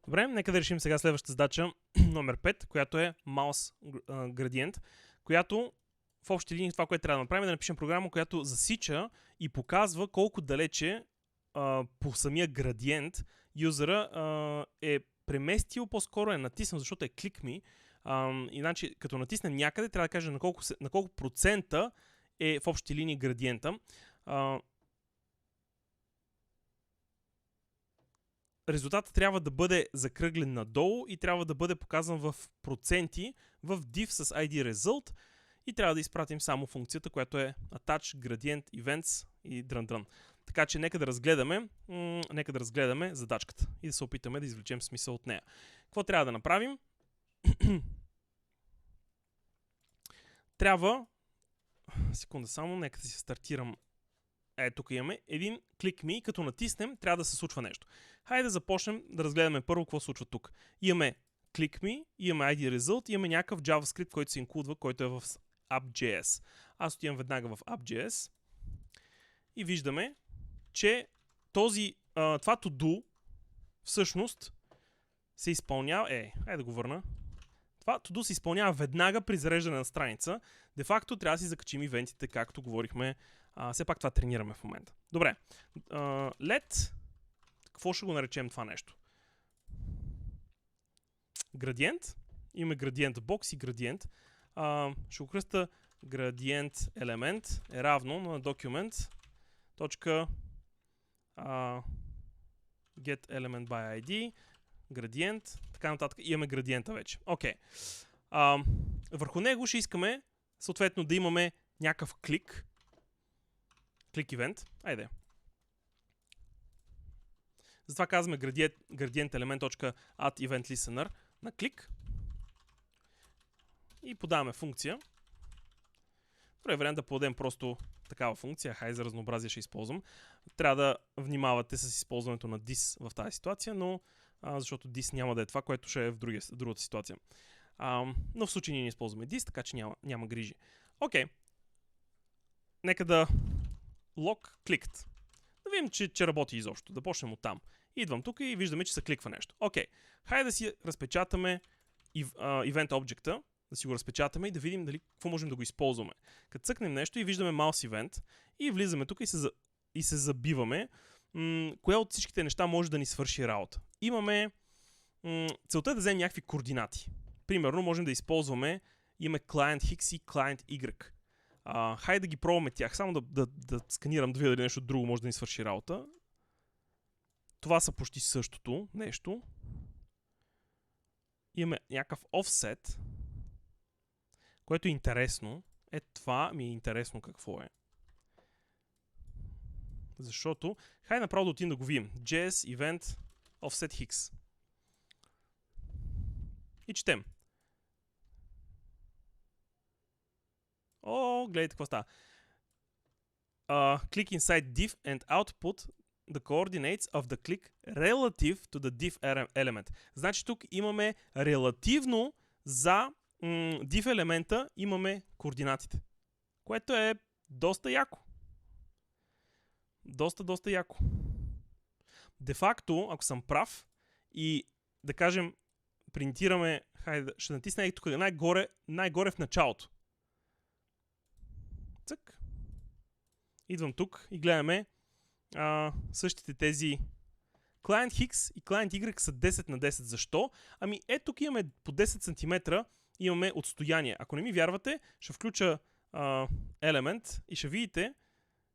Добре, нека да решим сега следващата задача, номер 5, която е Mouse Gradient, която в общи линии това, което трябва да направим, е да напишем програма, която засича и показва колко далече по самия градиент юзера е преместил, по-скоро е натиснал, защото е click me. Иначе, като натиснем някъде, трябва да кажем на колко процента е в общи линии градиента. Резултатът трябва да бъде закръглен надолу и трябва да бъде показан в проценти в div с ID result и трябва да изпратим само функцията, която е attach, gradient, events и drun. Така че нека да разгледаме задачката и да се опитаме да извлечем смисъл от нея. Какво трябва да направим? Трябва... Секунда само, нека да си стартирам. Тук имаме един click me, като натиснем, трябва да се случва нещо. Хайде да започнем да разгледаме първо какво се случва тук. Имаме click me, имаме ID result, имаме някакъв JavaScript, който се инклудва, който е в app.js. Аз отивам веднага в app.js и виждаме, че това to do всъщност се изпълнява... хайде да го върна. Това to do се изпълнява веднага при зареждане на страница. Де факто трябва да си закачим ивентите, както говорихме. Все пак това тренираме в момента. Добре. Let. Какво ще го наречем това нещо? Градиент. Имаме градиент бокс и градиент. Ще го кръста градиент елемент е равно на document get element by id градиент, така нататък. Имаме градиента вече. Окей. Върху него ще искаме съответно да имаме някакъв клик event. Айде. Затова казваме gradient element.add event listener на клик и подаваме функция. Добре, време да подадем просто такава функция. Хай за разнообразие ще използвам. Трябва да внимавате с използването на this в тази ситуация, но защото this няма да е това, което ще е в другата ситуация. Но в случай ние не използваме this, така че няма грижи. Окей. Нека да log clicked. Да видим, че работи изобщо. Да почнем от там. Идвам тук и виждаме, че се кликва нещо. Окей. Хайде да си разпечатаме event object-а, да си го разпечатаме и да видим дали какво можем да го използваме. Като цъкнем нещо и виждаме mouse event и влизаме тук и се забиваме. Коя от всичките неща може да ни свърши работа? Имаме... целта е да вземем някакви координати. Примерно можем да използваме имаме client X и client Y. Хайде да ги пробваме тях. Само да сканирам, да видя дали нещо друго може да ни свърши работа. Това са почти същото нещо. Имаме някакъв offset, което е интересно. Това ми е интересно какво е. Защото, хайде направо да отидем да го видим. JS event offset X. И четем. Гледайте какво става. Click inside div and output the coordinates of the click relative to the div element. Значи тук имаме релативно за div елемента имаме координатите. Което е доста яко. Доста яко. Де факто, ако съм прав и да кажем принтираме, хайде, ще натисна и тук най-горе в началото. Цък. Идвам тук и гледаме същите тези Client X и Client Y са 10 на 10. Защо? Ами тук имаме по 10 см имаме отстояние. Ако не ми вярвате, ще включа елемент и ще видите,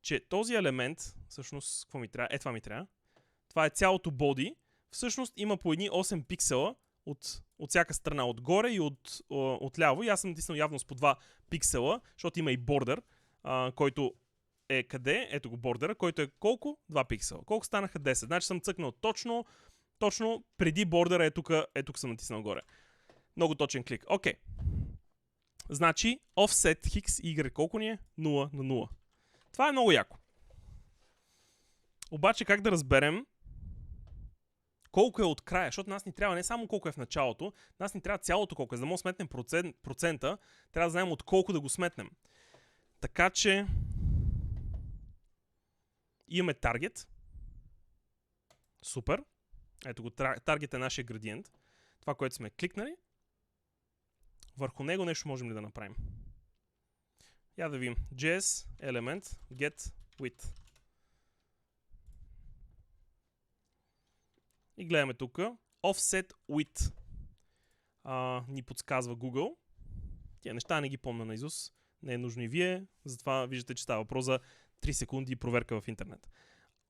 че този елемент, всъщност, какво ми трябва? Това ми трябва. Това е цялото body. Всъщност има по едни 8 пиксела от всяка страна, отгоре и отляво. И аз съм натиснал явно с по 2 пиксела, защото има и бордер, който е къде? Ето го бордера, който е колко? 2 пиксела. Колко станаха? 10. Значи съм цъкнал точно преди бордера, тук съм натиснал горе. Много точен клик. Окей. Значи offset X и Y колко ни е? 0 на 0. Това е много яко. Обаче как да разберем колко е от края? Защото нас ни трябва не само колко е в началото, нас ни трябва цялото колко е. За да може да сметнем процента, трябва да знаем от колко да го сметнем. Така че имаме таргет. Супер. Ето го, таргет е нашия градиент. Това, което сме кликнали. Върху него нещо можем ли да направим? Я да видим. JS element get width. И гледаме тук. Offset width. Ни подсказва Google. Тия неща не ги помня наизуст. Не е нужно и вие. Затова виждате, че става въпрос за 3 секунди проверка в интернет.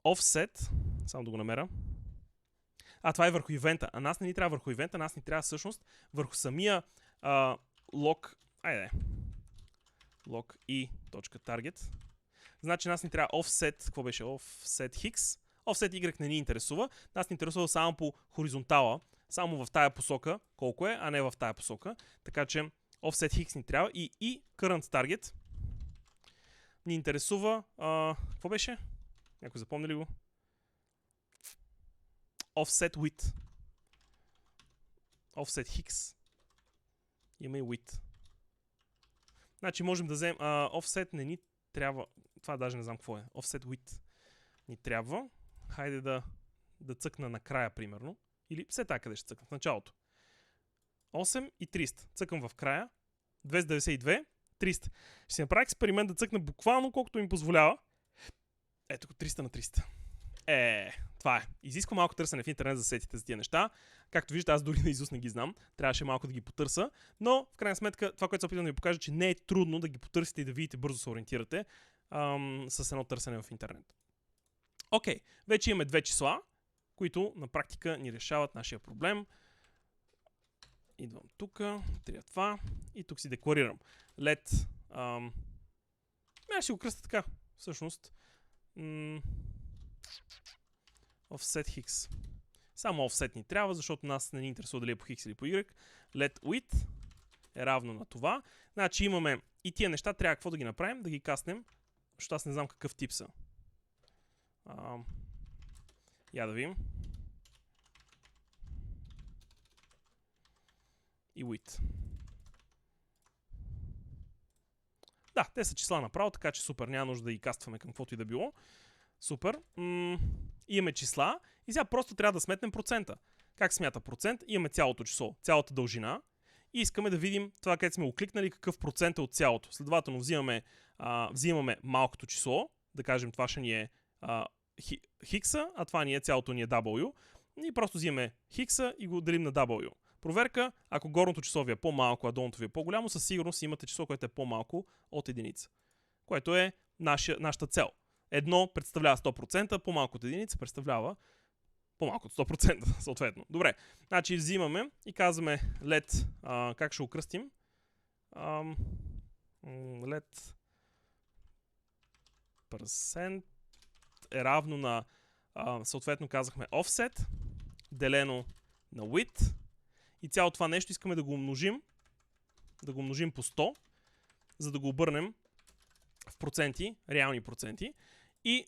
Offset. Само да го намеря. Това е върху ивента. А нас не ни трябва върху ивента, нас ни трябва всъщност върху самия log. Log e.target. Значи нас ни трябва offset. Какво беше? Offset x. Offset y не ни интересува. Нас ни интересува само по хоризонтала. Само в тая посока колко е, а не в тая посока. Така че offset x ни трябва. И current target ни интересува. Какво беше? Някой запомни ли го? Offset width. Offset x. Има и width. Значи можем да вземем offset не ни трябва. Това даже не знам какво е. Offset width ни трябва. Хайде да цъкна накрая, примерно. Или все така къде ще цъкна? В началото. 8 и 300. Цъкам в края. 292, 300. Ще си направя експеримент да цъкна буквално колкото им позволява. Ето го, 300 на 300. Това е. Изисква малко търсене в интернет за сетите за тия неща. Както виждате, аз дори наизуст не ги знам. Трябваше малко да ги потърса. Но, в крайна сметка, това, което се опитвам да ви покажа, че не е трудно да ги потърсите и да видите, бързо се ориентирате с едно търсене в интернет. Окей, вече имаме две числа, които на практика ни решават нашия проблем. Идвам тук, трябва това и тук си декларирам. Let... ще го кръста така, всъщност. Offset x. Само offset ни трябва, защото нас не ни интересува дали е по x или по y. Let width е равно на това. Значи имаме и тия неща, трябва какво да ги направим? Да ги каснем, защото аз не знам какъв тип са. Я да видим. И width. Да, те са числа направо, така че супер, няма нужда да ги кастваме към каквото и да било. Супер. Имаме числа и сега просто трябва да сметнем процента. Как смята процент? Имаме цялото число, цялата дължина и искаме да видим това, където сме го кликнали, какъв процент е от цялото. Следователно взимаме малкото число, да кажем това ще ни е хикса, а това ни е цялото ни е W. И просто взимаме хикса и го делим на W. Проверка, ако горното число ви е по-малко, а долното ви е по-голямо, със сигурност имате число, което е по-малко от единица. Което е нашата цел. Едно представлява 100%, по-малко от единица представлява по-малко от 100%, съответно. Добре, значи взимаме и казваме let, как ще окръстим? Let percent е равно на, съответно казахме offset, делено на width. И цялото това нещо искаме да го умножим по 100, за да го обърнем в проценти, реални проценти. И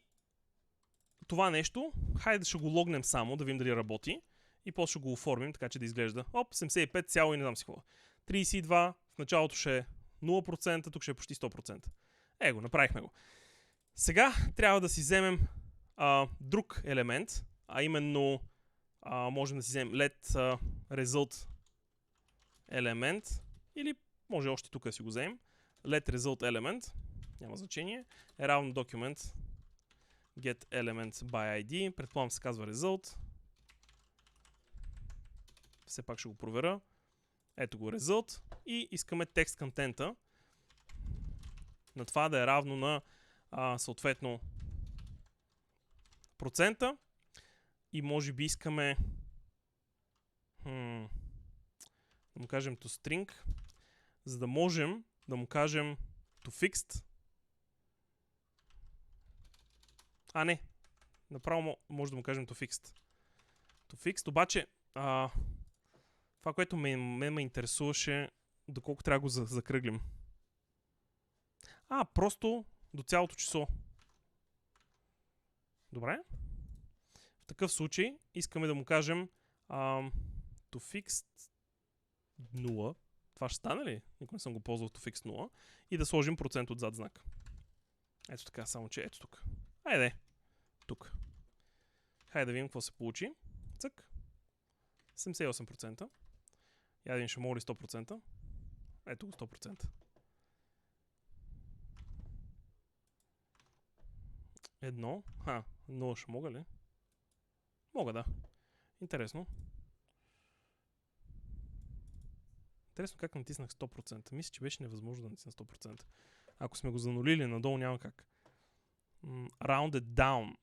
това нещо, хайде да ще го логнем само, да видим дали работи. И после ще го оформим, така че да изглежда. 75 цяло и не знам си какво. 32, в началото ще е 0%, тук ще е почти 100%. Го, направихме го. Сега трябва да си вземем друг елемент, а именно можем да си вземем let result element, или може още тук да си го вземем. Let result element, няма значение, е равно document get element by id, предполагам се казва result. Все пак ще го проверя. Ето го result и искаме text content на това да е равно на съответно процента. И може би искаме да му кажем to string, за да можем да му кажем to fixed. Не. Направо може да му кажем to fixed. To fixed, обаче това, което ме интересуваше, доколко трябва да го закръглим. Просто до цялото число. Добре. В такъв случай искаме да му кажем to fixed 0. Това ще стане ли? Никога не съм го ползвал to fixed 0. И да сложим процент отзад знак. Ето така, само че ето тук. Хайде. Тук. Хайде да видим какво се получи. Цък. 78%. Я да видим, ще мога ли 100%. Ето го 100%. Едно. 0 ще мога ли? Мога, да. Интересно. Интересно как натиснах 100%. Мисля, че беше невъзможно да натисна 100%. Ако сме го занулили надолу, няма как. Rounded down.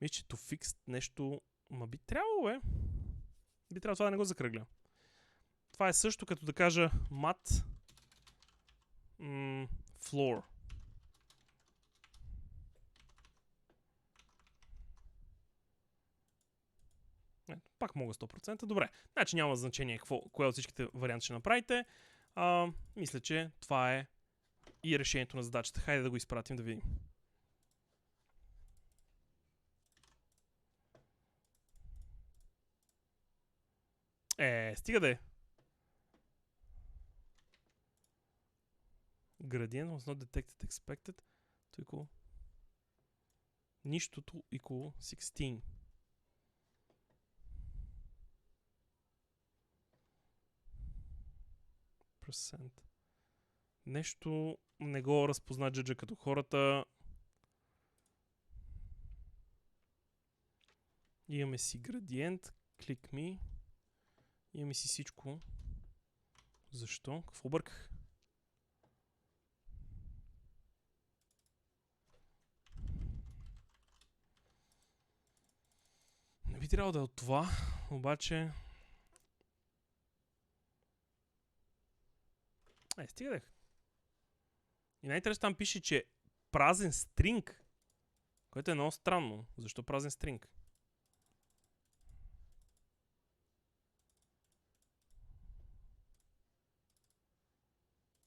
Мисля, че to fix нещо... Ма би трябвало, Би трябвало това да не го закръгля. Това е също като да кажа mat floor. Пак мога 100%. Добре. Значи няма значение кое от всичките варианти ще направите. Мисля, че това е и решението на задачата. Хайде да го изпратим да видим. Стига да е. Gradient was not detected expected to equal нищото equal 16%. Нещо не го разпозна джаджа като хората. Имаме си градиент. Click me. Имаме си всичко. Защо? Какво бърках? Не би трябвало да е от това, обаче... Стигах. И най-интересно там пише, че празен стринг, което е много странно. Защо празен стринг?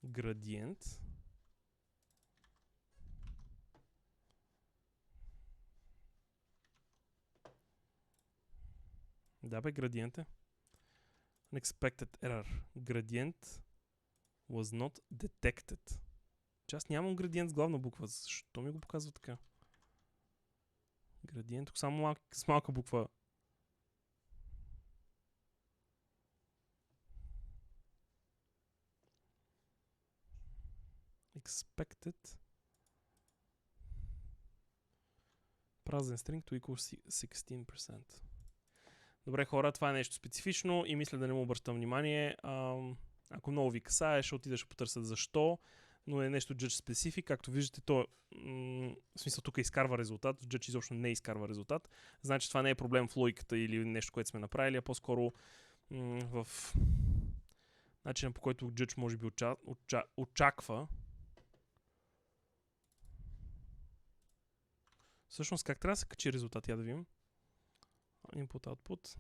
Градиент. Да бе, градиент е. Unexpected error. Gradient was not detected. Че аз нямам градиент с главна буква. Защо ми го показва така? Градиент, тук само с малка буква. Expected. Празен string to equal 16%. Добре, хора, това е нещо специфично и мисля да не му обръщам внимание. Ако много ви касае, ще отида, ще потърся защо, но е нещо Judge Specific. Както виждате, то в смисъл тук изкарва резултат, в Judge изобщо не изкарва резултат. Значи това не е проблем в логиката или нещо, което сме направили, а по-скоро в начина, по който Judge може би очаква. Всъщност как трябва да се качи резултат? Я да видим. Input, output.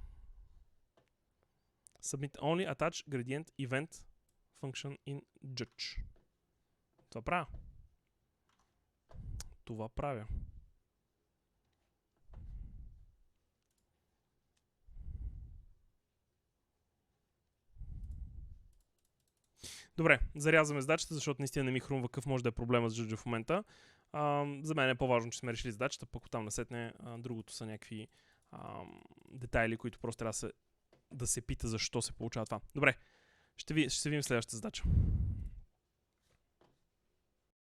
Submit only attach gradient event function in Judge. Това правя. Това правя. Добре, зарязваме задачата, защото наистина не ми хрумва какъв може да е проблема с Judge в момента. За мен е по-важно, че сме решили задачата, пък оттам насетне другото са някакви детайли, които просто трябва да се пита защо се получава това. Добре, ще се видим в следващата задача.